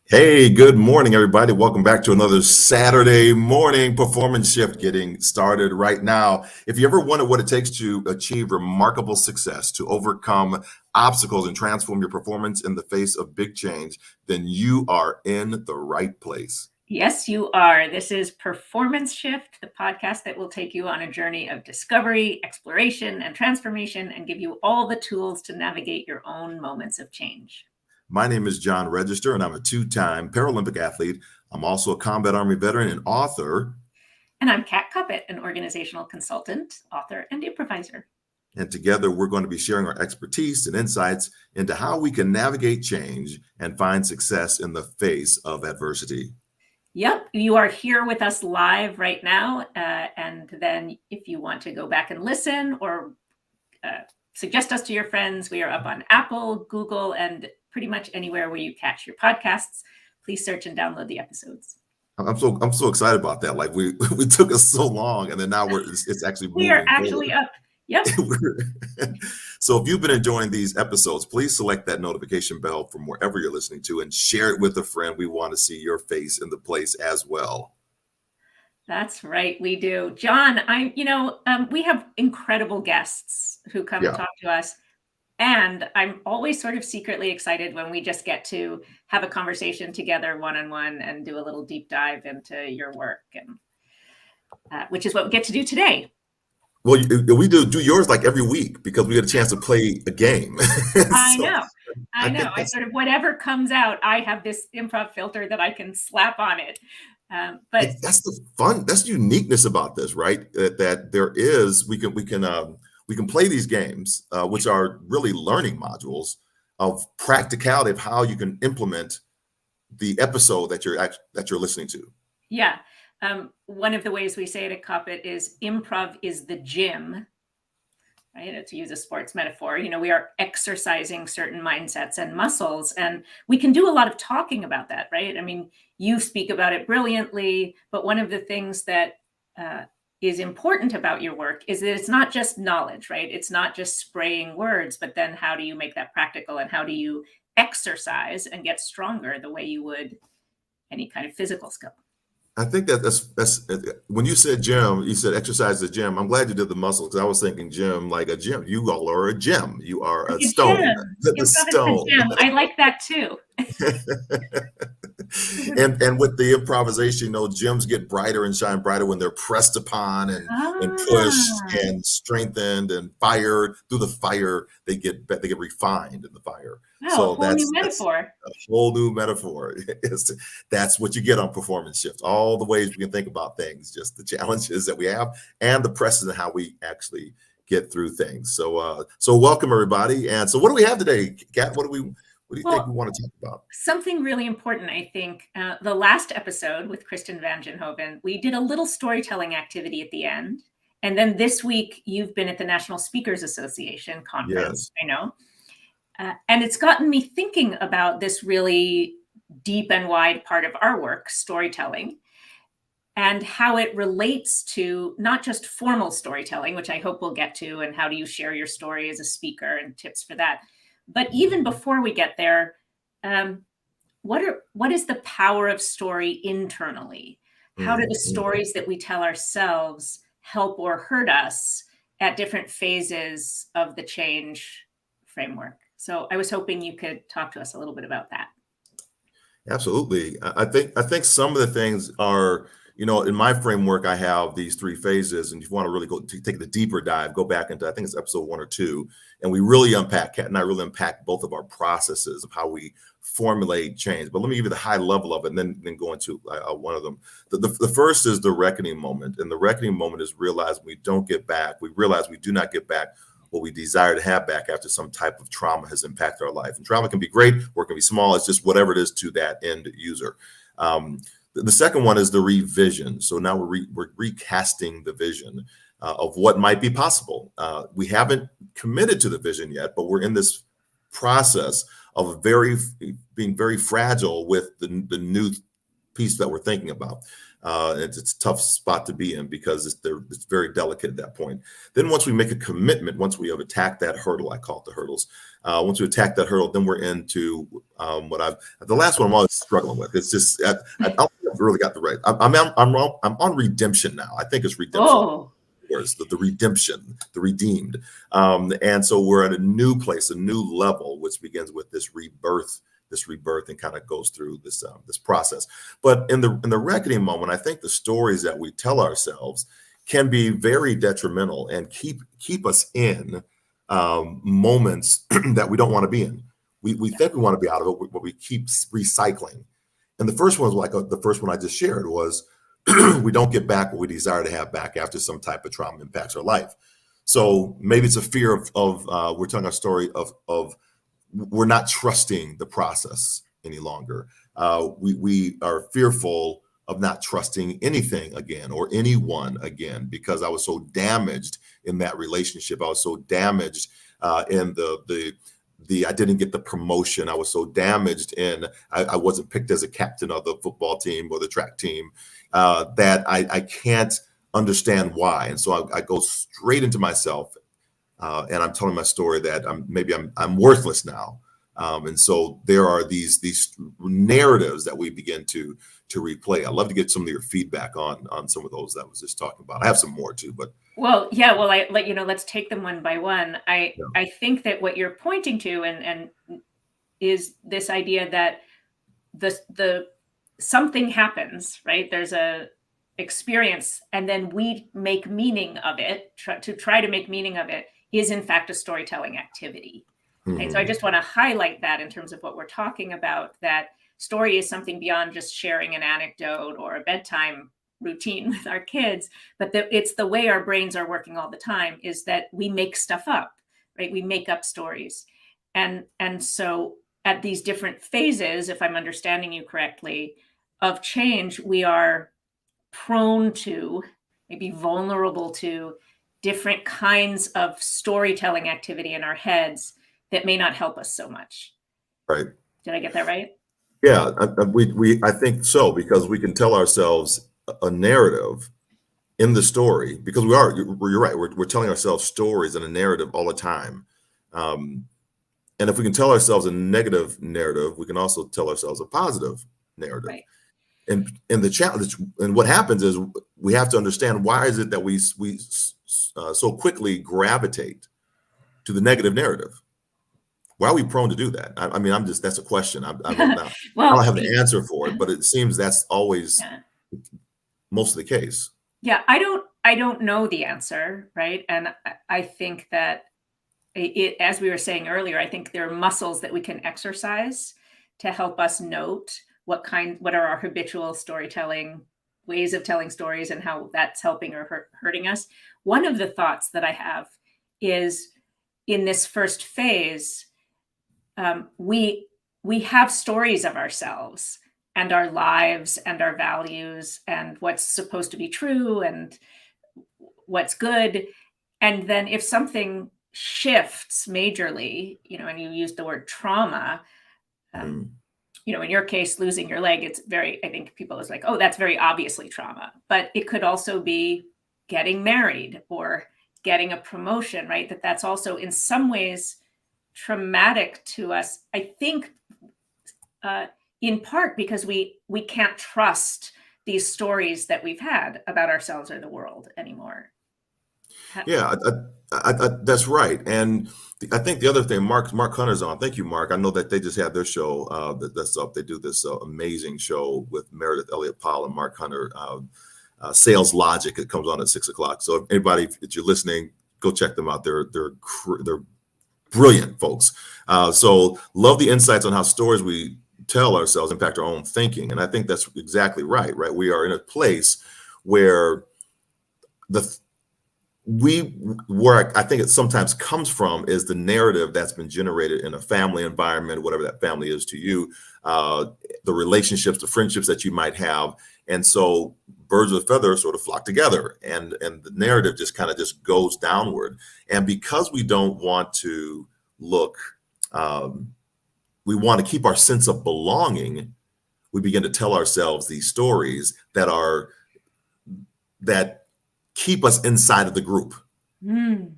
Hey, good morning, everybody. Welcome back to another Saturday morning performance shift getting started right now. If you ever wondered what it takes to achieve remarkable success, to overcome obstacles and transform your performance in the face of big change, then you are in the right place. Yes, you are. This is Performance Shift, the podcast that will take you on a journey of discovery, exploration, and transformation and give you all the tools to navigate your own moments of change. My name is John Register, and I'm a two-time Paralympic athlete. I'm also a combat Army veteran and author. And I'm Kat Cuppett, an organizational consultant, author, and improviser. And together, we're going to be sharing our expertise and insights into how we can navigate change and find success in the face of adversity. Yep, you are here with us live right now. And then if you want to go back and listen or suggest us to your friends, we are up on Apple, Google, and pretty much anywhere where you catch your podcasts. Please search and download the episodes. I'm so excited about that. Like we took us so long, and then now it's actually moving. We are actually forward. up. Yep. So if you've been enjoying these episodes, please select that notification bell from wherever you're listening to and share it with a friend. We want to see your face in the place as well. That's right, we do. John, we have incredible guests who come and talk to us. And I'm always sort of secretly excited when we just get to have a conversation together one-on-one and do a little deep dive into your work, and which is what we get to do today. Well, we do yours like every week because we get a chance to play a game. I know. I sort of, whatever comes out, I have this improv filter that I can slap on it. But that's the fun. That's the uniqueness about this, right? That there is, we can play these games, which are really learning modules of practicality of how you can implement the episode that you're listening to. Yeah. One of the ways we say it at Coppet is improv is the gym, right? To use a sports metaphor, we are exercising certain mindsets and muscles, and we can do a lot of talking about that, right? I mean, you speak about it brilliantly, but one of the things that is important about your work is that it's not just knowledge, right? It's not just spraying words, but then how do you make that practical, and how do you exercise and get stronger the way you would any kind of physical skill? I think that's when you said gym, you said exercise the gym. I'm glad you did the muscle because I was thinking gym like a gym. You all are a gym. You are a stone. The stone. I like that too. and with the improvisation, gyms get brighter and shine brighter when they're pressed upon and pushed and strengthened and fired. Through the fire, they get refined in the fire. So that's a whole new metaphor. That's what you get on Performance Shift. All the ways we can think about things, just the challenges that we have and the presses and how we actually get through things. So welcome everybody. And so what do we have today, Kat? What do you think we want to talk about? Something really important, I think. The last episode with Kristen Van Genhoven, we did a little storytelling activity at the end. And then this week, you've been at the National Speakers Association conference, I know. And it's gotten me thinking about this really deep and wide part of our work, storytelling, and how it relates to not just formal storytelling, which I hope we'll get to, and how do you share your story as a speaker and tips for that. But even before we get there, what is the power of story internally? How do the stories that we tell ourselves help or hurt us at different phases of the change framework? So I was hoping you could talk to us a little bit about that. Absolutely. I think some of the things are, in my framework, I have these three phases, and if you want to really go to take the deeper dive, go back into, I think it's episode 1 or 2, and we really unpack, Kat and I really unpack both of our processes of how we formulate change. But let me give you the high level of it, and then go into one of them. The first is the reckoning moment, and the reckoning moment is realizing we don't get back. We realize we do not get back what we desire to have back after some type of trauma has impacted our life. And trauma can be great or it can be small. It's just whatever it is to that end user. The second one is the revision. So now we're recasting the vision of what might be possible. We haven't committed to the vision yet, but we're in this process of being very fragile with the new piece that we're thinking about. It's a tough spot to be in because it's very delicate at that point. Then once we make a commitment, once we have attacked that hurdle, I call it the hurdles. Once we attack that hurdle, then we're into the last one I'm always struggling with. It's just I don't think I've really got the right. I'm on redemption now. I think it's redemption. Oh, Words, the redemption, the redeemed. And so we're at a new place, a new level, which begins with this rebirth, and kind of goes through this process. But in the reckoning moment, I think the stories that we tell ourselves can be very detrimental and keep us in moments that we don't want to be in. We think we want to be out of it, but we keep recycling. And the first one was like the first one I just shared was we don't get back what we desire to have back after some type of trauma impacts our life. So maybe it's a fear of we're telling our story of we're not trusting the process any longer. We are fearful of not trusting anything again or anyone again because I was so damaged in that relationship. I was so damaged in the I didn't get the promotion. I was so damaged in I wasn't picked as a captain of the football team or the track team that I can't understand why. And so I go straight into myself and I'm telling my story that I'm worthless now. And so there are these narratives that we begin to replay. I'd love to get some of your feedback on some of those that I was just talking about. I have some more too, but well, yeah. Well, let's take them one by one. I yeah. I think that what you're pointing to and is this idea that the something happens, right? There's a experience, and then we make meaning of it. Try to make meaning of it is in fact a storytelling activity. Right? So I just want to highlight that in terms of what we're talking about. That story is something beyond just sharing an anecdote or a bedtime routine with our kids, but it's the way our brains are working all the time. Is that we make stuff up, right? We make up stories, and so at these different phases, if I'm understanding you correctly, of change, we are prone to, maybe vulnerable to, different kinds of storytelling activity in our heads that may not help us so much. Right. Did I get that right? Yeah, I think so because we can tell ourselves a narrative in the story because you're right. We're telling ourselves stories and a narrative all the time. And if we can tell ourselves a negative narrative, we can also tell ourselves a positive narrative. Right. And the challenge, and what happens is we have to understand why is it that we so quickly gravitate to the negative narrative? Why are we prone to do that? I mean, that's a question. I don't know. Well, I don't have the answer for it, but it seems that's always yeah. most of the case. Yeah, I don't know the answer, right? And I think that as we were saying earlier, I think there are muscles that we can exercise to help us note what are our habitual storytelling ways of telling stories and how that's helping or hurting us. One of the thoughts that I have is in this first phase, we have stories of ourselves and our lives and our values and what's supposed to be true and what's good. And then if something shifts majorly, and you use the word trauma, in your case, losing your leg, I think people is like, oh, that's very obviously trauma, but it could also be getting married or getting a promotion, right? That's also in some ways traumatic to us. I think in part because we can't trust these stories that we've had about ourselves or the world anymore. Yeah, that's right. And I think the other thing, Mark Hunter's on. Thank you, Mark. I know that they just had their show that's up. They do this amazing show with Meredith Elliott Powell and Mark Hunter, Sales Logic. It comes on at 6:00. So if anybody that you're listening, go check them out. They're brilliant folks. So love the insights on how stories we tell ourselves impact our own thinking. And I think that's exactly right. We are in a place where where I think it sometimes comes from is the narrative that's been generated in a family environment, whatever that family is to you, the relationships, the friendships that you might have. And so birds of a feather sort of flock together and the narrative just kind of just goes downward. And because we don't want to look, we want to keep our sense of belonging, we begin to tell ourselves these stories that keep us inside of the group, Mm.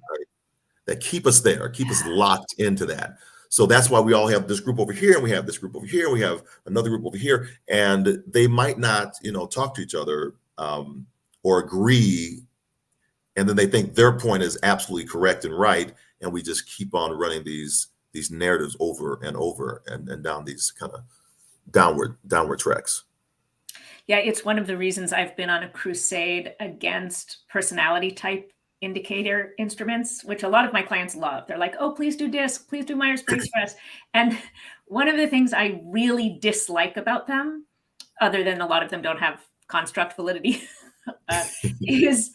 that keep us there, keep us locked into that. So that's why we all have this group over here, and we have this group over here, and we have another group over here, and they might not, talk to each other or agree, and then they think their point is absolutely correct and right, and we just keep on running these narratives over and over and down these kind of downward tracks. Yeah, it's one of the reasons I've been on a crusade against personality type indicator instruments, which a lot of my clients love. They're like, oh, please do DISC, please do Myers-Briggs for us. And one of the things I really dislike about them, other than a lot of them don't have construct validity, is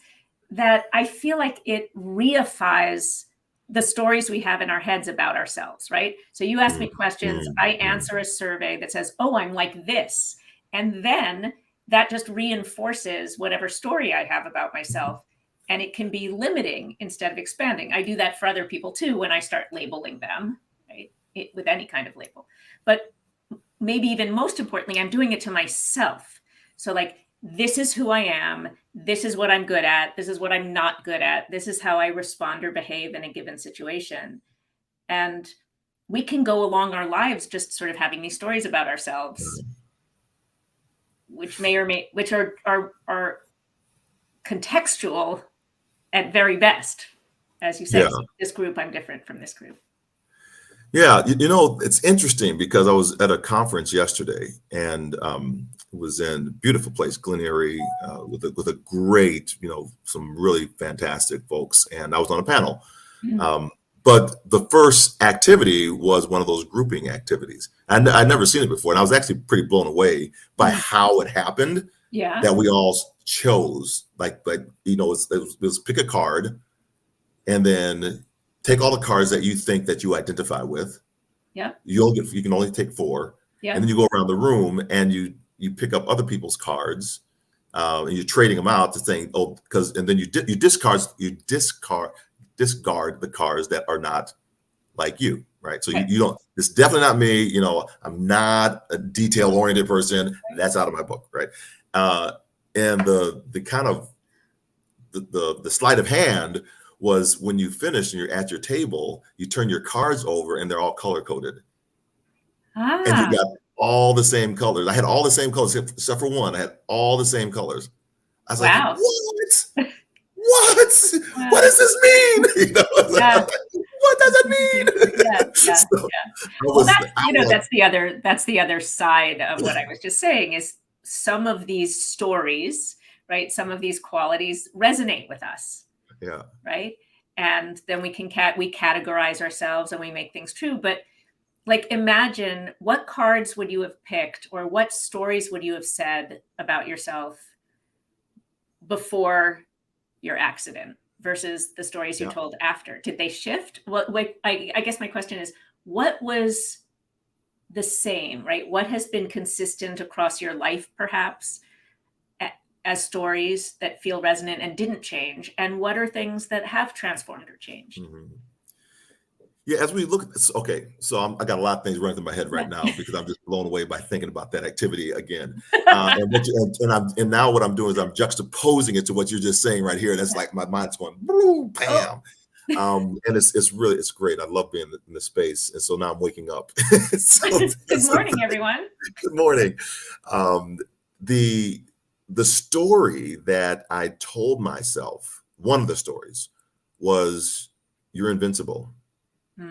that I feel like it reifies the stories we have in our heads about ourselves, right? So you ask me questions, I answer a survey that says, oh, I'm like this. And then that just reinforces whatever story I have about myself. And it can be limiting instead of expanding. I do that for other people too when I start labeling them, right? With any kind of label. But maybe even most importantly, I'm doing it to myself. So like, this is who I am. This is what I'm good at. This is what I'm not good at. This is how I respond or behave in a given situation. And we can go along our lives just sort of having these stories about ourselves, which are contextual at very best. As you say, Yeah. so this group, I'm different from this group. Yeah, it's interesting because I was at a conference yesterday, and it was in a beautiful place, Glen Erie, with a great, some really fantastic folks, and I was on a panel. But the first activity was one of those grouping activities. I'd never seen it before, and I was actually pretty blown away by how it happened. Yeah. That we all chose, it was pick a card, and then take all the cards that you think that you identify with. Yeah. You can only take 4. Yeah. And then you go around the room and you pick up other people's cards, and you're trading them out to saying, and then you discard the cards that are not like you, right? So you don't. It's definitely not me. I'm not a detail-oriented person. That's out of my book, right? And the kind of the sleight of hand was when you finish and you're at your table, you turn your cards over and they're all color-coded. And you got all the same colors. I had all the same colors except for one. I had all the same colors. I was like, what? What? Wow. What does this mean? What does it mean? Well, that's the other side of what I was just saying is some of these stories, right? Some of these qualities resonate with us. Yeah. Right. And then we categorize ourselves and we make things true. But like, imagine what cards would you have picked or what stories would you have said about yourself before your accident versus the stories you told after? Did they shift? Well, I guess my question is, what was the same, right? What has been consistent across your life, perhaps, as stories that feel resonant and didn't change? And what are things that have transformed or changed? Yeah, as we look at this, okay, so I got a lot of things running through my head right now because I'm just blown away by thinking about that activity again. And now what I'm doing is I'm juxtaposing it to what you're just saying right here. And it's like my mind's going, boom, bam. And it's great. I love being in the space. And so now I'm waking up. Good morning, everyone. Good morning. The story that I told myself, one of the stories was, you're invincible.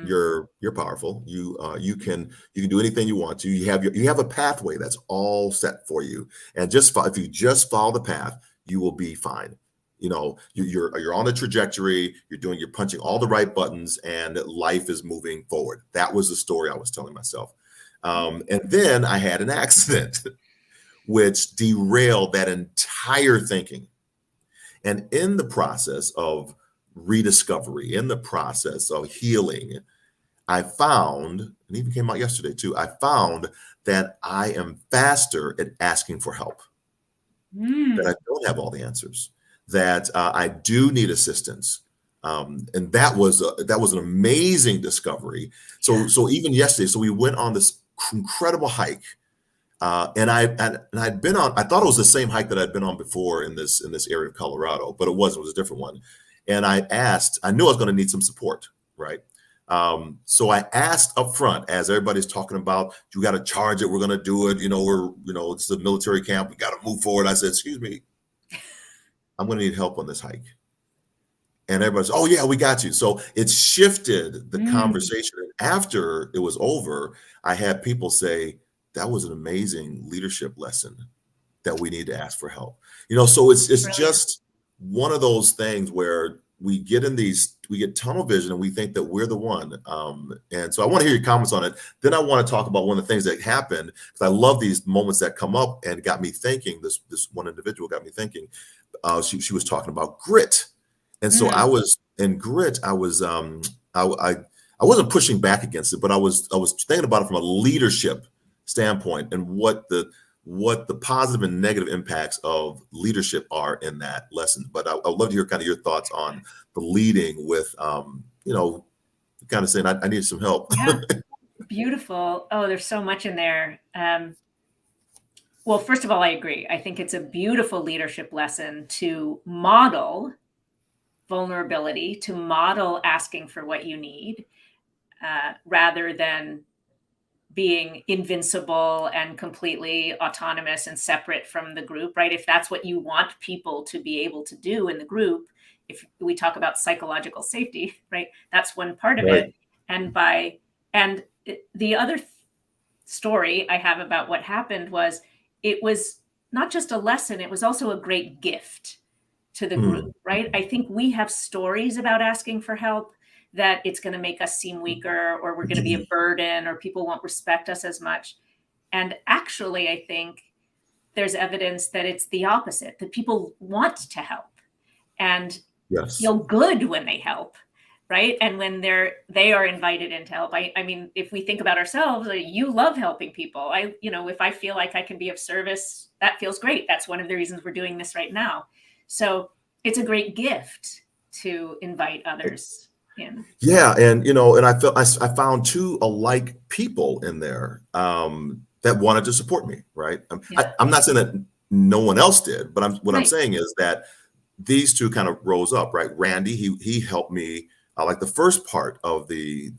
You're powerful. You can do anything you want to. You have a pathway that's all set for you. And if you just follow the path, you will be fine. You're on a trajectory, you're punching all the right buttons, and life is moving forward. That was the story I was telling myself. And then I had an accident which derailed that entire thinking. And in the process of rediscovery, in the process of healing, I found, and even came out yesterday too, I found that I am faster at asking for help, that I don't have all the answers, that I do need assistance. And that was an amazing discovery. So even yesterday, so we went on this incredible hike. And I'd been on. I thought it was the same hike that I'd been on before in this area of Colorado, but it wasn't. It was a different one. And I asked. I knew I was going to need some support, right? So I asked up front, as everybody's talking about, you got to charge it. We're going to do it. It's a military camp. We got to move forward. I said, excuse me, I'm going to need help on this hike. And everybody's, oh yeah, we got you. So it shifted the conversation. And after it was over, I had people say, that was an amazing leadership lesson that we need to ask for help. So it's Brilliant. just one of those things where we get tunnel vision and we think that we're the one. And so I want to hear your comments on it. Then I want to talk about one of the things that happened, because I love these moments that come up and got me thinking. This one individual got me thinking. She was talking about grit. And so I was in grit. I wasn't pushing back against it, but I was thinking about it from a leadership standpoint and what the positive and negative impacts of leadership are in that lesson. But I would love to hear kind of your thoughts on the leading with, kind of saying, I need some help. Yeah. Beautiful. Oh, there's so much in there. Well, first of all, I agree. I think it's a beautiful leadership lesson to model vulnerability, to model asking for what you need, rather than being invincible and completely autonomous and separate from the group, right? If that's what you want people to be able to do in the group, if we talk about psychological safety, right? That's one part of Right. it. And the other story I have about what happened was, it was not just a lesson, it was also a great gift to the group, right? I think we have stories about asking for help that it's going to make us seem weaker, or we're going to be a burden, or people won't respect us as much. And actually, I think there's evidence that it's the opposite, that people want to help and Yes. feel good when they help, right? And when they are invited in to help. I mean, if we think about ourselves, you love helping people. If I feel like I can be of service, that feels great. That's one of the reasons we're doing this right now. So it's a great gift to invite others in. Yeah, and I found two alike people in there that wanted to support me, right? Yeah. I'm not saying that no one else did, but what I'm Right. saying is that these two kind of rose up, right? Randy, he helped me like the first part of the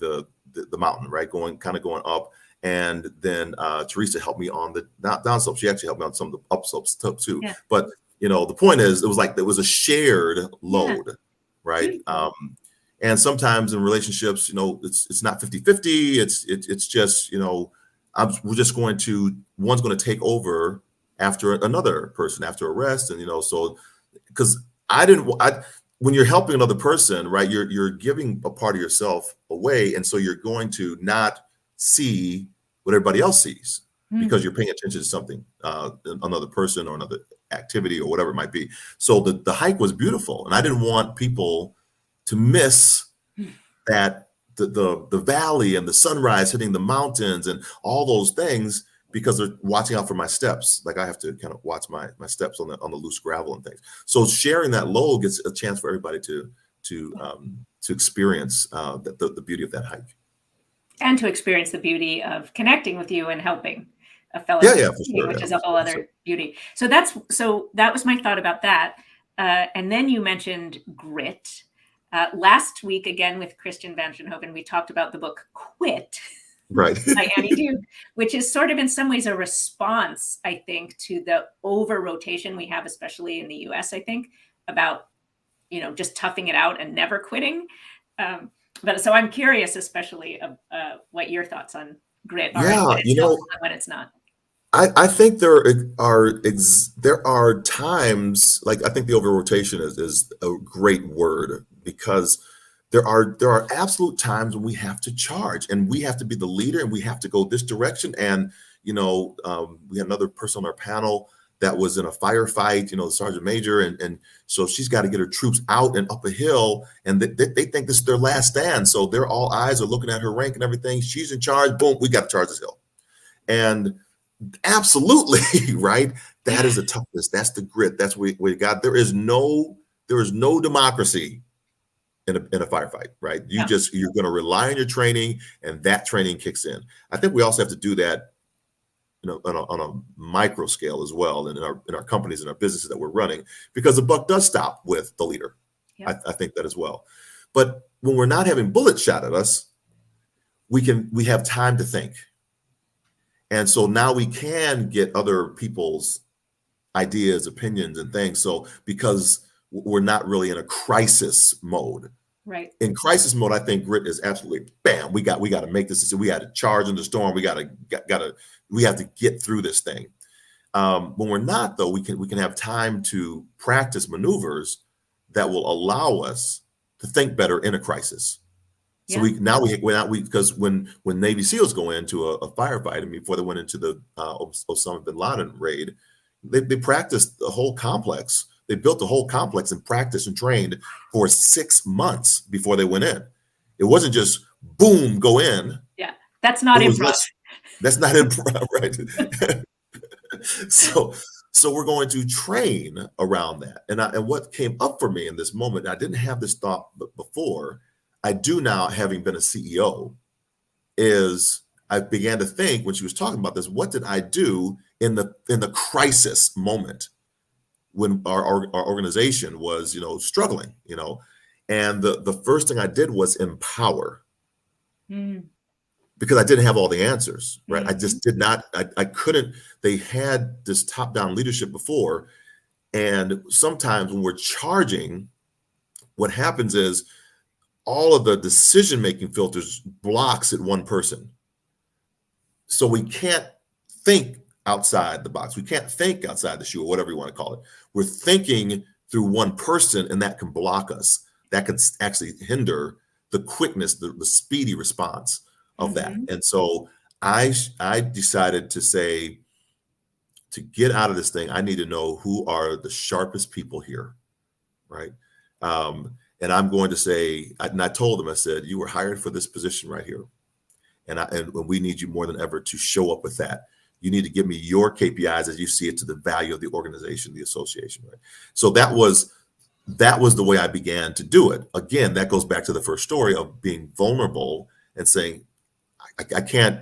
mountain, right? Going up, and then Teresa helped me on the down slope. She actually helped me on some of the up slopes too. Yeah. But the point is, it was like there was a shared load, right? Beautiful. And sometimes in relationships, it's not 50-50. It's just, we're just one's going to take over after another person after a rest. And, so because when you're helping another person, right, you're giving a part of yourself away. And so you're going to not see what everybody else sees because you're paying attention to something, another person or another activity or whatever it might be. So the hike was beautiful. And I didn't want people to miss that the valley and the sunrise hitting the mountains and all those things, because they're watching out for my steps. Like I have to kind of watch my steps on the loose gravel and things. So sharing that load gets a chance for everybody to experience the beauty of that hike. And to experience the beauty of connecting with you and helping a fellow, for sure, which is a whole other beauty. So that was my thought about that. And then you mentioned grit. Last week, again, with Christian Vangenhoven, we talked about the book Quit, right, by Annie Duke, which is sort of in some ways a response, I think, to the over-rotation we have, especially in the US, I think, about, just toughing it out and never quitting. But so I'm curious, especially, what your thoughts on grit are, Yeah, when it's helpful and when it's not. I think there are times, like I think the over rotation is a great word, because there are absolute times when we have to charge and we have to be the leader and we have to go this direction. And we had another person on our panel that was in a firefight, the sergeant major, and so she's got to get her troops out and up a hill, and they think this is their last stand, so they're all eyes are looking at her rank and everything. She's in charge. Boom, we got to charge this hill. And absolutely, right? That is the toughness. That's the grit. That's where we got. There is no democracy in a firefight, right? You're going to rely on your training, and that training kicks in. I think we also have to do that on a micro scale as well, and in our companies and our businesses that we're running, because the buck does stop with the leader. Yeah. I think that as well. But when we're not having bullets shot at us, we have time to think. And so now we can get other people's ideas, opinions, and things. So because we're not really in a crisis mode. Right. In crisis mode, I think grit is absolutely bam. We got to make this decision. We got to charge in the storm. We have to get through this thing. When we're not, though, we can have time to practice maneuvers that will allow us to think better in a crisis. So because when Navy SEALs go into a firefight, and before they went into the Osama bin Laden raid, they practiced the whole complex. They built the whole complex and practiced and trained for 6 months before they went in. It wasn't just boom, go in. Yeah, that's not improv. That's not improv, right? So we're going to train around that. And what came up for me in this moment, I didn't have this thought before. I do now, having been a CEO, is I began to think when she was talking about this, what did I do in the crisis moment when our organization was, struggling, and the first thing I did was empower. Because I didn't have all the answers, right? I just did not, I couldn't, they had this top-down leadership before. And sometimes when we're charging, what happens is all of the decision-making filters blocks at one person. So we can't think outside the box. We can't think outside the shoe, or whatever you want to call it. We're thinking through one person, and that can block us. That can actually hinder the quickness, the speedy response of that. And so I decided to say, to get out of this thing, I need to know who are the sharpest people here, right? And I'm going to say, and I told them, I said, you were hired for this position right here. And we need you more than ever to show up with that. You need to give me your KPIs as you see it to the value of the organization, the association, right? So that was the way I began to do it. Again, that goes back to the first story of being vulnerable and saying, I can't,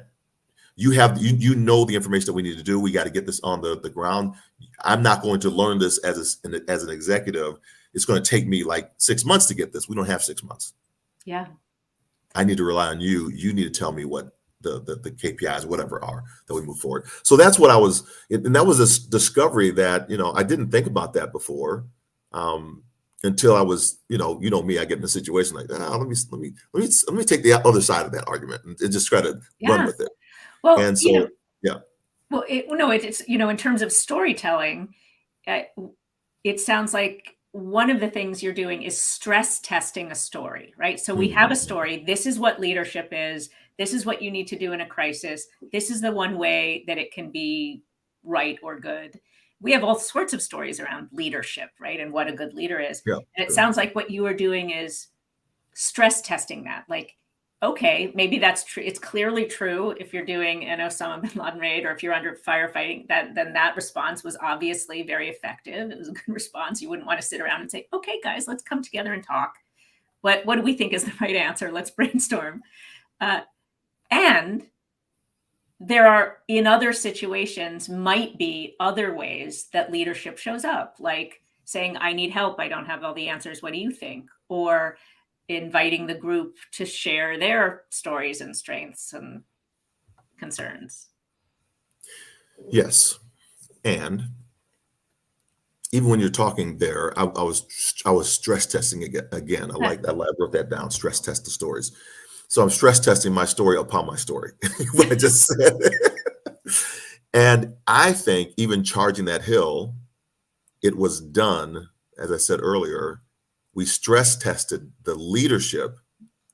you know the information that we need to do. We got to get this on the ground. I'm not going to learn this as an executive. It's going to take me like 6 months to get this. We don't have 6 months. Yeah. I need to rely on you. You need to tell me what the KPIs, whatever are, that we move forward. So that's what and that was a discovery that, I didn't think about that before. Until I was, me, I get in a situation like, let me take the other side of that argument and just try to run with it. Well, and so, Well, it's in terms of storytelling, it sounds like one of the things you're doing is stress testing a story, right? So we have a story. This is what leadership is. This is what you need to do in a crisis. This is the one way that it can be right or good. We have all sorts of stories around leadership, right? And what a good leader is. Yeah, and it sounds like what you are doing is stress testing that. Like, okay, maybe that's true. It's clearly true if you're doing an Osama bin Laden raid, or if you're under firefighting, then that response was obviously very effective. It was a good response. You wouldn't want to sit around and say, okay, guys, let's come together and talk. What do we think is the right answer? Let's brainstorm. And there are, in other situations, might be other ways that leadership shows up, like saying, I need help. I don't have all the answers. What do you think? Or inviting the group to share their stories and strengths and concerns. Yes. And even when you're talking there, I was stress testing again. I wrote that down, stress test the stories. So I'm stress testing my story upon my story, what I just said. And I think even charging that hill, it was done, as I said earlier, we stress tested the leadership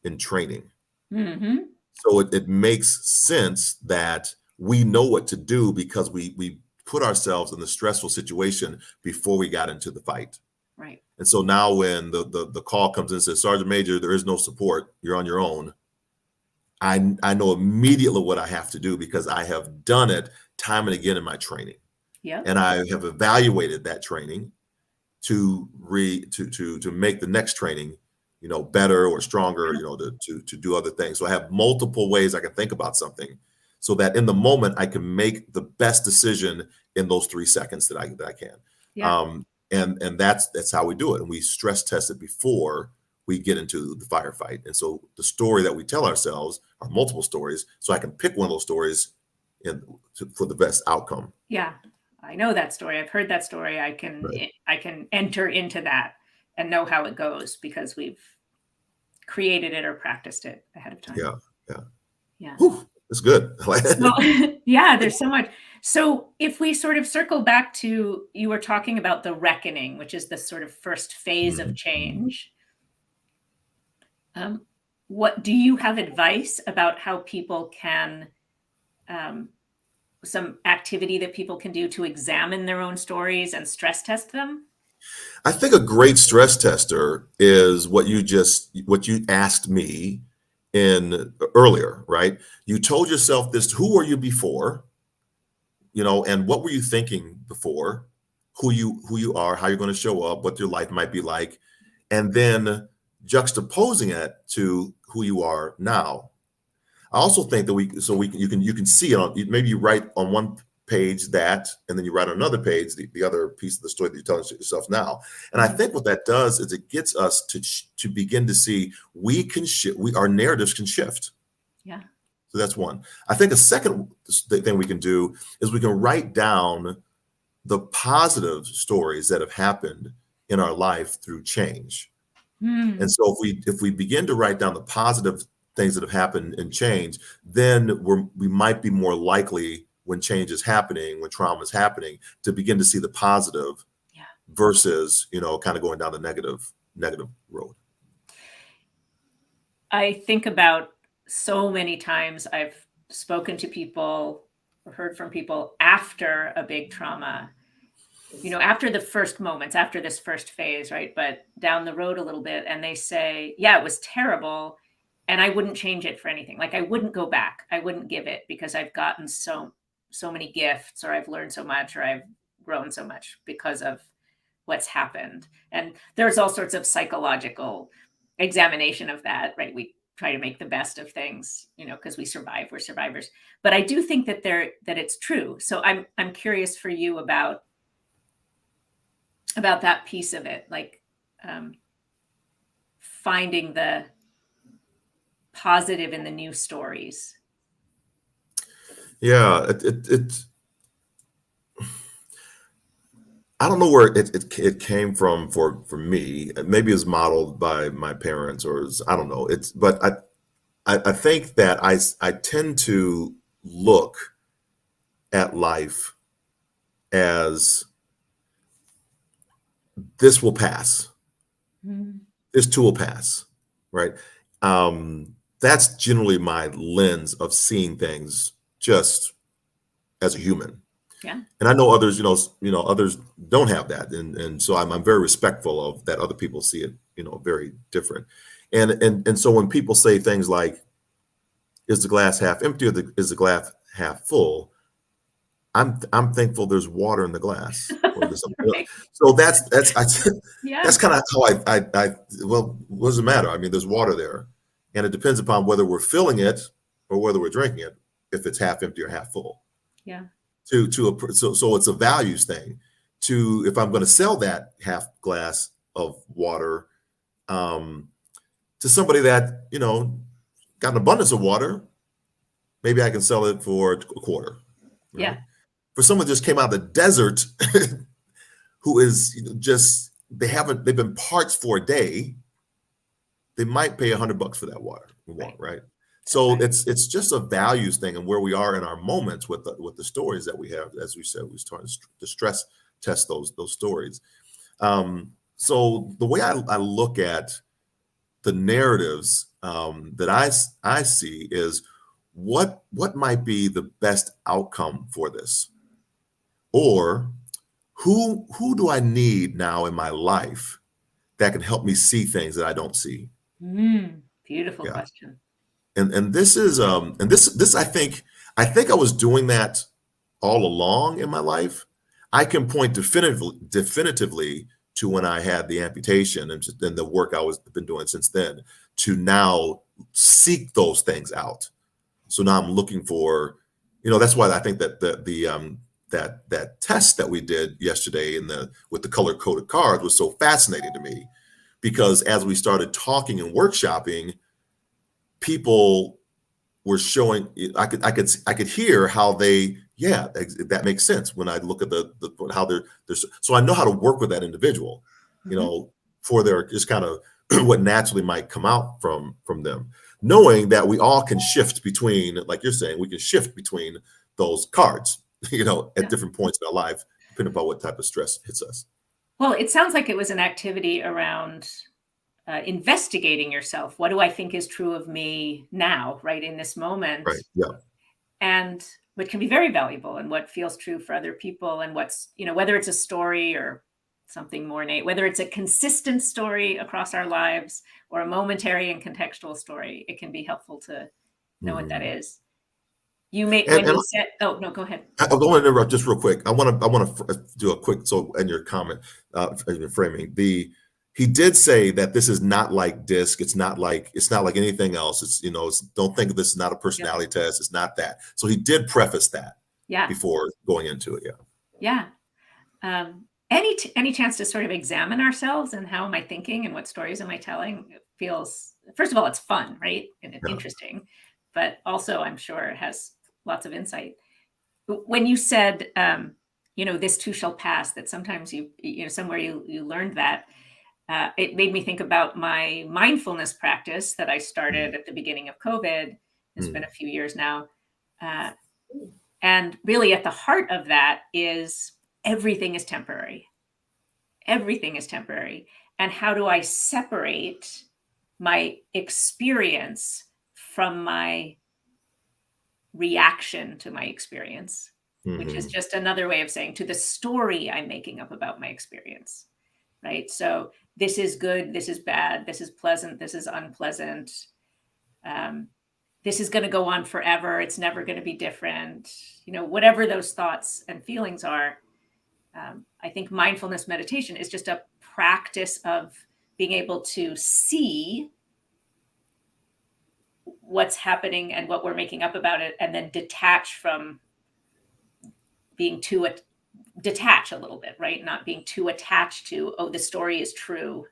in training. So it makes sense that we know what to do because we put ourselves in the stressful situation before we got into the fight. Right. And so now when the call comes in and says, Sergeant Major, there is no support, you're on your own. I know immediately what I have to do because I have done it time and again in my training. Yeah. And I have evaluated that training to make the next training, better or stronger, to do other things. So I have multiple ways I can think about something. so that in the moment I can make the best decision in those 3 seconds that I can. Yeah. And that's how we do it. And we stress test it before we get into the firefight. And so the story that we tell ourselves are multiple stories, so I can pick one of those stories for the best outcome. Yeah. I know that story. I've heard that story. I Right. can enter into that and know how it goes because we've created it or practiced it ahead of time. Yeah. Yeah. Yeah. Whew, that's good. So, yeah, there's so much. So, if we sort of circle back to you were talking about the reckoning, which is the sort of first phase of Mhm. change. Um, what do you have advice about how people can, um, some activity that people can do to examine their own stories and stress test them? I think a great stress tester is what you asked me in earlier, right? You told yourself this, who were you before? And what were you thinking before? Who you are, how you're going to show up, what your life might be like, and then juxtaposing it to who you are now. I also think that you can see it on, maybe you write on one page that, and then you write on another page the other piece of the story that you're telling yourself now. And I Mhm. think what that does is it gets us to begin to see our narratives can shift. Yeah. So that's one. I think a second thing we can do is we can write down the positive stories that have happened in our life through change. And Hmm. so if we begin to write down the positive things that have happened in change, then we might be more likely when change is happening, when trauma is happening, to begin to see the positive Yeah. versus, kind of going down the negative road. I think about so many times I've spoken to people or heard from people after a big trauma, after the first moments, after this first phase, right? But down the road a little bit, and they say, yeah, it was terrible. And I wouldn't change it for anything. Like I wouldn't go back. I wouldn't give it because I've gotten so many gifts, or I've learned so much, or I've grown so much because of what's happened. And there's all sorts of psychological examination of that, right? We try to make the best of things, because we survive, we're survivors. But I do think that it's true. So I'm curious for you about that piece of it, like um, finding the positive in the new stories. Yeah, I don't know where it came from for me. Maybe it's modeled by my parents, I don't know. But I think that I tend to look at life as this will pass. Mm. This too will pass, right? That's generally my lens of seeing things just as a human. Yeah. And I know others, others don't have that, and so I'm very respectful of that. Other people see it, very different. And so when people say things like, "Is the glass half empty, or is the glass half full?" I'm thankful there's water in the glass, or there's something. Right. So that's Yeah. kind of how well, what does it matter? I mean, there's water there, and it depends upon whether we're filling it or whether we're drinking it, if it's half empty or half full. Yeah. So it's a values thing. If I'm going to sell that half glass of water, um, to somebody that got an abundance of water, maybe I can sell it for a quarter, right? Yeah. For someone that just came out of the desert, who is just they've been parched for a day, they might pay $100 for that water, Right. right? That's So right. it's just a values thing and where we are in our moments with the stories that we have. As we said, we started to stress test those stories. So the way I look at the narratives, that I see is what might be the best outcome for this, or who do I need now in my life that can help me see things that I don't see. Beautiful Yeah. question. And this I think I was doing that all along in my life. I can point definitively to when I had the amputation, and the work I was been doing since then, to now seek those things out. So now I'm looking for that's why I think that that test that we did yesterday with the color coded cards was so fascinating to me, because as we started talking and workshopping, people were showing, I could hear how that makes sense when I look at the how they're so I know how to work with that individual, Mhm. for their just kind of what naturally might come out from them, knowing that we all can shift between, like you're saying, we can shift between those cards, at Yeah. different points in our life, depending upon what type of stress hits us. Well, it sounds like it was an activity around investigating yourself. What do I think is true of me now, right in this moment? Right. Yeah. And what can be very valuable, and what feels true for other people, and what's, whether it's a story or something more innate, whether it's a consistent story across our lives or a momentary and contextual story, it can be helpful to know what that Mhm. is. You may, And when you said, oh, no, go ahead. I want to interrupt just real quick. I want to do a quick, so in your comment, in your framing, he did say that this is not like DISC. It's not like anything else. Don't think of this as not a Yep. personality test. It's not that. So he did preface that Yeah. before going into it. Yeah. Yeah. Any chance to sort of examine ourselves, and how am I thinking and what stories am I telling? It feels, first of all, it's fun, right? And it's Yeah. interesting, but also I'm sure it has lots of insight. When you said, this too shall pass, that sometimes somewhere you learned that, it made me think about my mindfulness practice that I Mm, started at the beginning of COVID. It's been mm, a few years now. Uh, and really at the heart of that is everything is temporary. Everything is temporary. And how do I separate my experience from my reaction to my experience, which is mhm, just another way of saying to the story I'm making up about my experience, right? So this is good, this is bad, this is pleasant, this is unpleasant. Um, this is going to go on forever. It's never going to be different. Whatever those thoughts and feelings are, I think mindfulness meditation is just a practice of being able to see what's happening and what we're making up about it, and then detach from being too detach a little bit, right? Not being too attached to, oh, the story is true.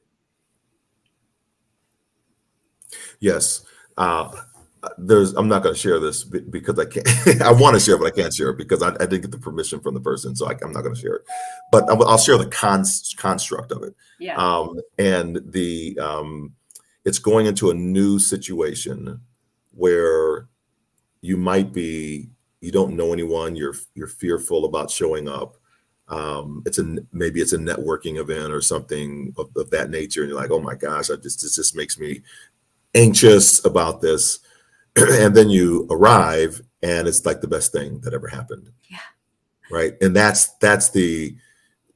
yes. I'm not going to share this because I can't. I want to share, but I can't share it because I didn't get the permission from the person, so I'm not going to share it. But I'll share the construct of it. Yeah. And it's going into a new situation where you don't know anyone, you're fearful about showing up. Maybe it's a networking event or something of that nature, and you're like, oh my gosh, this just makes me anxious about this. And then you arrive and it's like the best thing that ever happened, Yeah. right? And that's the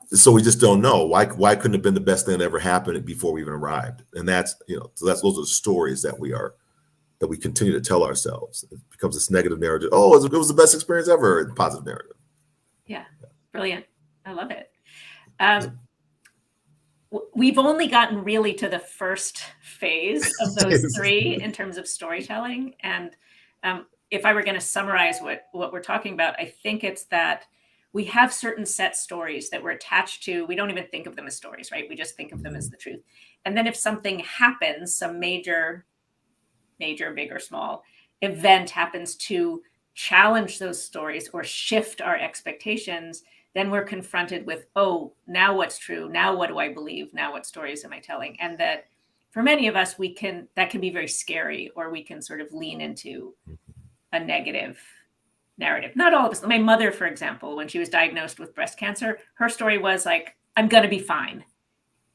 so we just don't know why couldn't it have been the best thing that ever happened before we even arrived. And those are the stories that we continue to tell ourselves. It becomes this negative narrative. Oh, it was the best experience ever. Positive narrative. Yeah. Brilliant. I love it. Um, we've only gotten really to the first phase of those three in terms of storytelling. And if I were going to summarize what we're talking about, I think it's that we have certain set stories that we're attached to. We don't even think of them as stories, right? We just think of them as the truth. And then if something happens, some major, big or small event happens to challenge those stories or shift our expectations, then we're confronted with, oh, now what's true? Now what do I believe? Now what stories am I telling? And that for many of us, that can be very scary, or we can sort of lean into a negative narrative. Not all of us. My mother, for example, when she was diagnosed with breast cancer, her story was like, I'm going to be fine.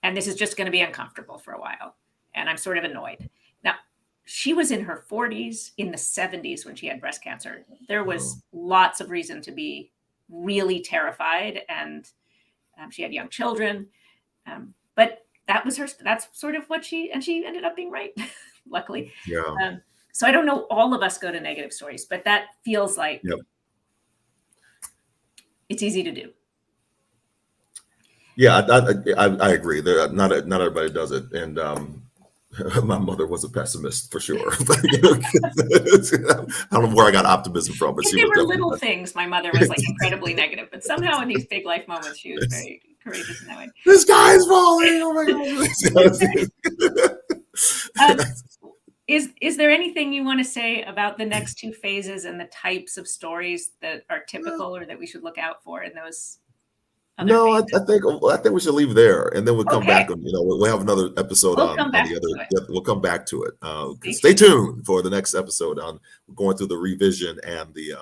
And this is just going to be uncomfortable for a while. And I'm sort of annoyed. Now, she was in her 40s, in the 70s when she had breast cancer. There Oh, was lots of reason to be really terrified, and she had young children. But that's sort of what she ended up being right, luckily. yeah. So I don't know, all of us go to negative stories, but that feels like Yep. it's easy to do. Yeah, I agree. Not everybody does it, and My mother was a pessimist for sure. But, I don't know where I got optimism from, but If she they was were definitely little things, my mother was like incredibly negative, but somehow in these big life moments, she was very courageous in that way. the sky is falling. Oh my God. Um, is there anything you want to say about the next two phases and the types of stories that are typical or that we should look out for in those other No, phases? I think we should leave there, and then we'll come Okay, back and we'll have another episode we'll come on the back other. to it. Yeah, we'll come back to it. Stay Stay tuned. tuned for the next episode on going through the revision and the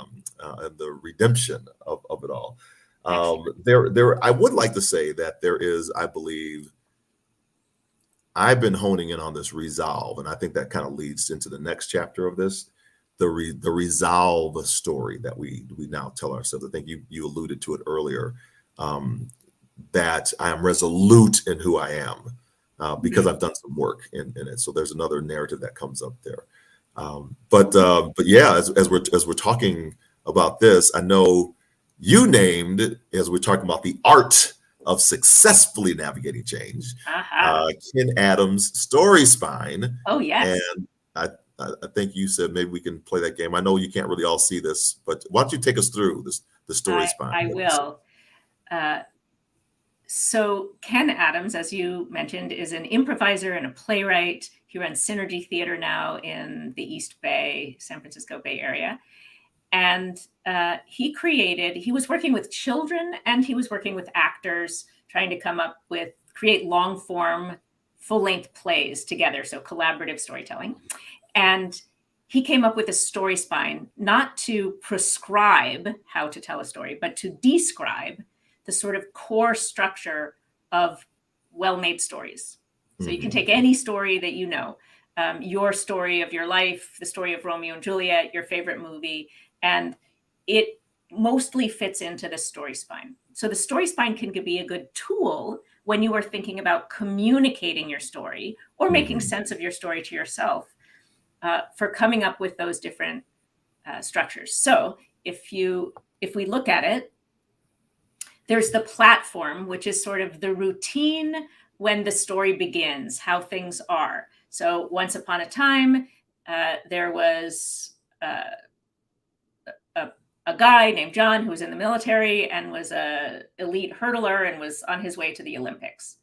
redemption of it all. Excellent. I would like to say that there is, I believe, I've been honing in on this resolve, and I think that kind of leads into the next chapter of this, the resolve story that we now tell ourselves. I think you alluded to it earlier, that I am resolute in who I am because I've done some work in it. So there's another narrative that comes up there. But yeah, as we're talking about this, I know you named, as we're talking about the art of successfully navigating change, Aha. Ken Adams' Story Spine, Oh, yes. and I think you said maybe we can play that game. I know you can't really all see this, but why don't you take us through the Story Spine? I will. So Ken Adams, as you mentioned, is an improviser and a playwright. He runs Synergy Theater now in the East Bay, San Francisco Bay Area. And he was working with children and he was working with actors, trying to create long form, full length plays together. So collaborative storytelling. And he came up with a story spine, not to prescribe how to tell a story, but to describe the sort of core structure of well-made stories. So you can take any story that you know, your story of your life, the story of Romeo and Juliet, your favorite movie, and it mostly fits into the story spine. So the story spine can be a good tool when you are thinking about communicating your story or making sense of your story to yourself, for coming up with those different structures. So if we look at it, there's the platform, which is sort of the routine when the story begins, how things are. So once upon a time, there was a guy named John who was in the military and was an elite hurdler and was on his way to the Olympics.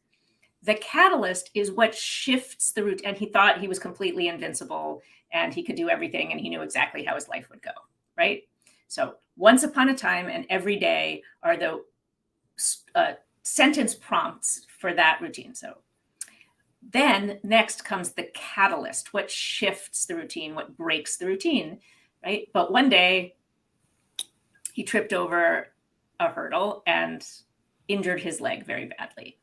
The catalyst is what shifts the route. And he thought he was completely invincible and he could do everything and he knew exactly how his life would go, right? So once upon a time and every day are the sentence prompts for that routine. So then next comes the catalyst, what shifts the routine, what breaks the routine, right? But one day he tripped over a hurdle and injured his leg very badly.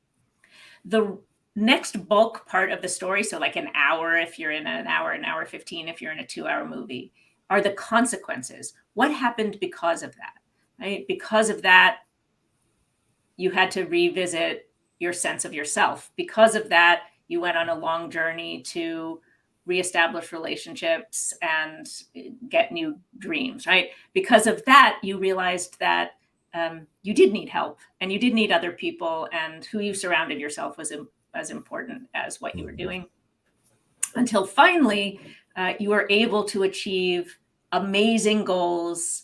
The next bulk part of the story, so like an hour if you're in an hour 15 if you're in a 2-hour movie, are the consequences. What happened because of that, right? Because of that, you had to revisit your sense of yourself. Because of that, you went on a long journey to reestablish relationships and get new dreams, right? Because of that, you realized that you did need help and you did need other people, and who you surrounded yourself was as important as what you were doing. Until finally, you were able to achieve amazing goals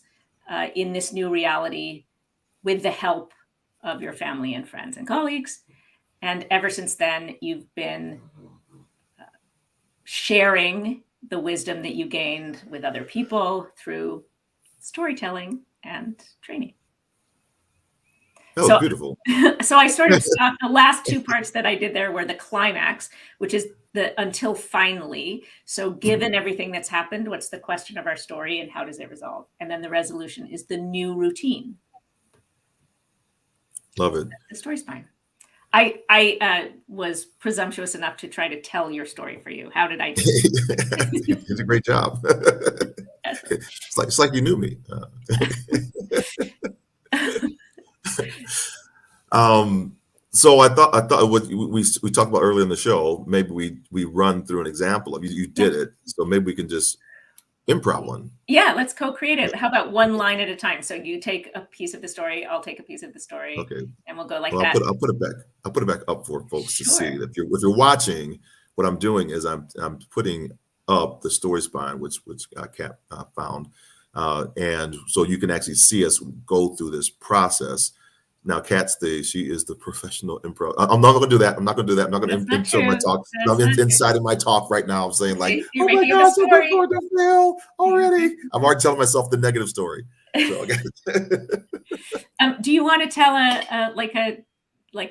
in this new reality with the help of your family and friends and colleagues. And ever since then, you've been sharing the wisdom that you gained with other people through storytelling and training. That was beautiful. So I sort of stopped. The last two parts that I did there were the climax, which is the until finally. So given everything that's happened, what's the question of our story and how does it resolve? And then the resolution is the new routine. Love it. The story spine. I was presumptuous enough to try to tell your story for you. How did I do? You did a great job. It's like you knew me. So I thought what we talked about earlier in the show, maybe we run through an example of you did it. So maybe we can just improv one. Yeah, let's co-create it. How about one line at a time? So you take a piece of the story, I'll take a piece of the story, Okay. and we'll go like Well, that. I'll put it back up for folks to see. Sure. If you're watching, what I'm doing is I'm putting up the story spine, which Kat found, and so you can actually see us go through this process. Now, she is the professional improv. I'm not going to do that. I'm not going to do that. I'm not going That's to not insert my true. talk. That's I'm not true. inside of my talk right now. I'm saying like, See, you're oh my making up a God, so good story. for the fail already. I'm already telling myself the negative story. So Do you want to tell like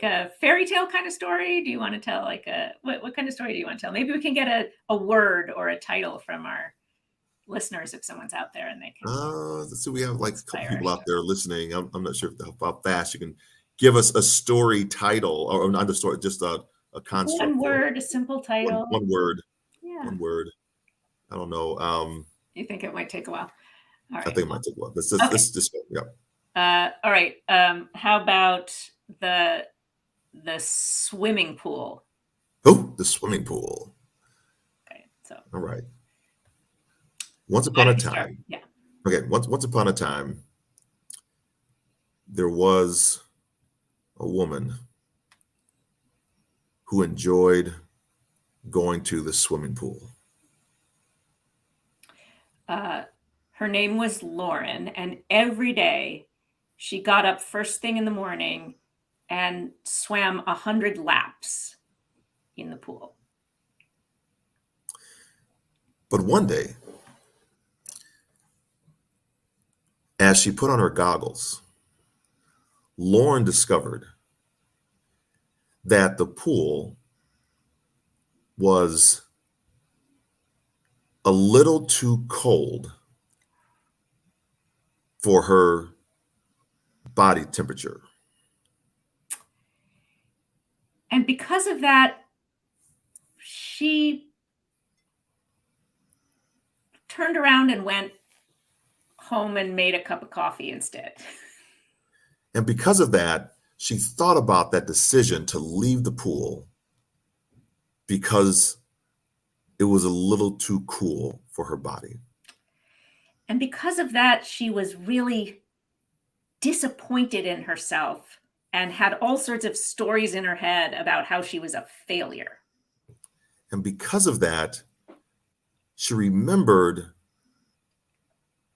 a fairy tale kind of story? Do you want to tell like what kind of story do you want to tell? Maybe we can get a word or a title from our listeners if someone's out there and they can let's see. We have like a couple inspire our people out story. there listening. I'm not sure how fast you can give us a story title or not a story, just a construct One for it. word, a simple title. One word. Yeah. One word. I don't know. You think it might take a while? All I right. think it might take a while. Okay. Let's just go. Yeah. All right. How about the swimming pool? Oh, the swimming pool. Okay. So All right. Once why upon a don't you start? time. Yeah. Okay. Once upon a time, there was a woman who enjoyed going to the swimming pool. Her name was Lauren, and every day she got up first thing in the morning and swam 100 laps in the pool. But one day, as she put on her goggles, Lauren discovered that the pool was a little too cold for her body temperature. And because of that, she turned around and went home and made a cup of coffee instead. And because of that, she thought about that decision to leave the pool because it was a little too cool for her body. And because of that, she was really disappointed in herself and had all sorts of stories in her head about how she was a failure. And because of that, she remembered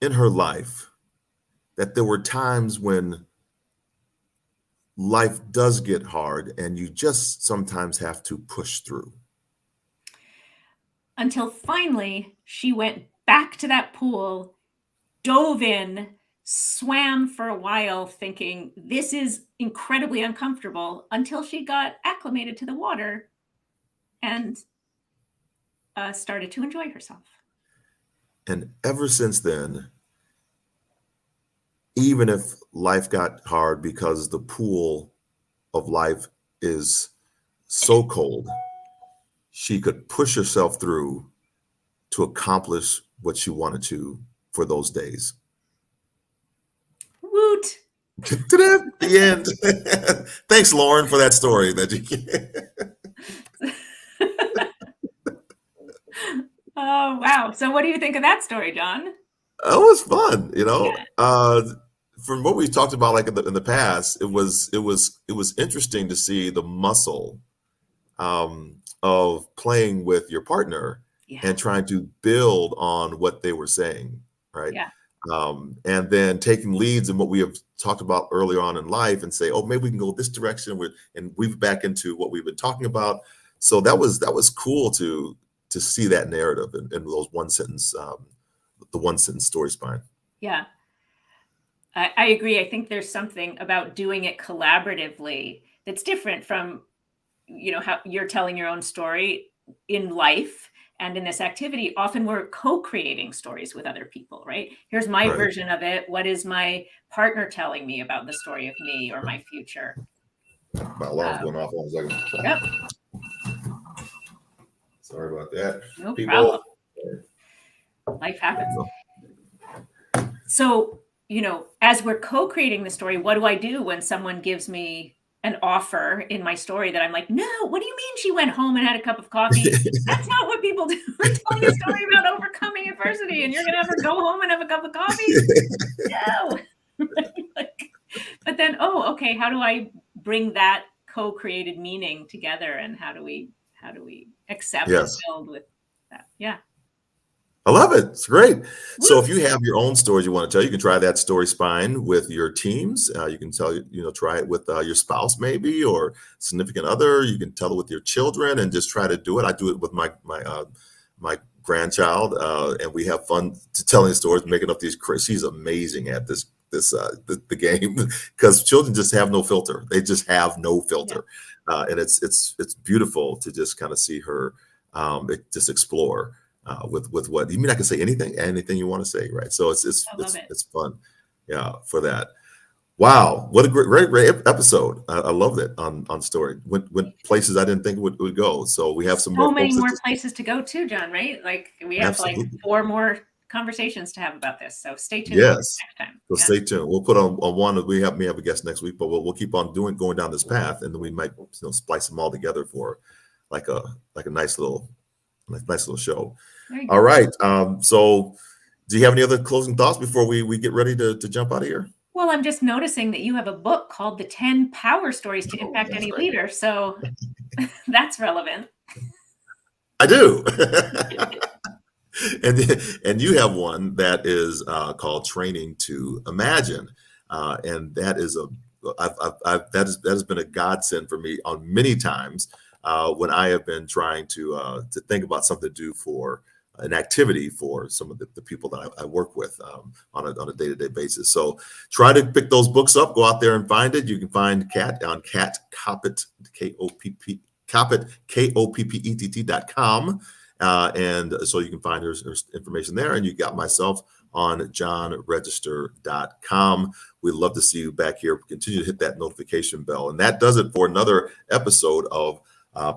in her life that there were times when life does get hard and you just sometimes have to push through. Until finally, she went back to that pool, dove in, swam for a while, thinking this is incredibly uncomfortable, until she got acclimated to the water and started to enjoy herself. And ever since then, even if life got hard because the pool of life is so cold, she could push herself through to accomplish what she wanted to for those days. Woot! The end. Thanks, Lauren, for that story. Oh, wow. So what do you think of that story, John? It was fun, Yeah. from what we talked about, like in the past, it was interesting to see the muscle of playing with your partner Yeah. and trying to build on what they were saying, right? Yeah. And then taking leads in what we have talked about earlier on in life and say, oh, maybe we can go this direction and weave back into what we've been talking about. So that was cool to see that narrative in those one sentence, the one sentence story spine. Yeah. I agree. I think there's something about doing it collaboratively that's different from, how you're telling your own story in life and in this activity. Often we're co-creating stories with other people, right? Here's my Right. version of it. What is my partner telling me about the story of me or my future? My alarm's going off. 1 second. Yep. Sorry about that. No People. problem. Life happens. So, as we're co-creating the story, what do I do when someone gives me an offer in my story that I'm like, no, what do you mean she went home and had a cup of coffee? That's not what people do. We're telling a story about overcoming adversity and you're going to have her go home and have a cup of coffee? No. But then, okay, how do I bring that co-created meaning together and how do we accept and Yes. build with that. Yeah. I love it. It's great. So Woo! if you have your own stories you want to tell, you can try that story spine with your teams. You can tell, try it with your spouse maybe or significant other. You can tell it with your children and just try to do it. I do it with my grandchild, and we have fun telling stories, making up these. She's amazing at the game because children just have no filter. They just have no Yeah. filter, and it's beautiful to just kind of see her just explore with what you mean. I can say anything you want to say, right? So it's it's I love it's it. it's fun, yeah, for that. Wow, what a great episode! I love that on story. Went places I didn't think would go. So we have some more So many folks that more just places to go too, John, right? Like we have like absolutely 4 more conversations to have about this. So stay tuned yes. next time. So Yeah. stay tuned. We'll put on one. We may have a guest next week, but we'll keep on going down this path, and then we might splice them all together for like a nice little show. There you All go. right. So do you have any other closing thoughts before we get ready to jump out of here? Well, I'm just noticing that you have a book called The 10 Power Stories to Oh, Impact that's Any right. Leader. So that's relevant. I do. and you have one that is called Training to Imagine, and that is that has been a godsend for me on many times when I have been trying to think about something to do for an activity for some of the people that I work with on a day-to-day basis. So try to pick those books up. Go out there and find it. You can find Kat on Kat Koppett, Koppett KOPPETT.com. And so you can find her information there. And you got myself on johnregister.com. We'd love to see you back here. Continue to hit that notification bell. And that does it for another episode of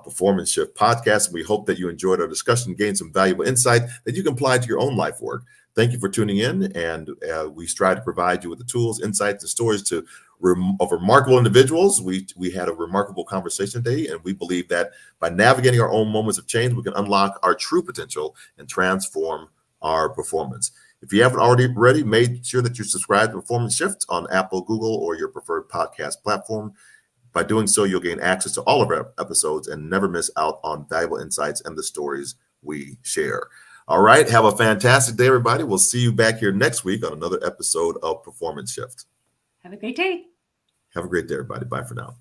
Performance Shift Podcast. We hope that you enjoyed our discussion, gained some valuable insight that you can apply to your own life work. Thank you for tuning in. And we strive to provide you with the tools, insights, and stories of remarkable individuals. We had a remarkable conversation today, and we believe that by navigating our own moments of change, we can unlock our true potential and transform our performance. If you haven't already, make sure that you subscribe to Performance Shift on Apple, Google, or your preferred podcast platform. By doing so, you'll gain access to all of our episodes and never miss out on valuable insights and the stories we share. All right. Have a fantastic day, everybody. We'll see you back here next week on another episode of Performance Shift. Have a great day. Have a great day, everybody. Bye for now.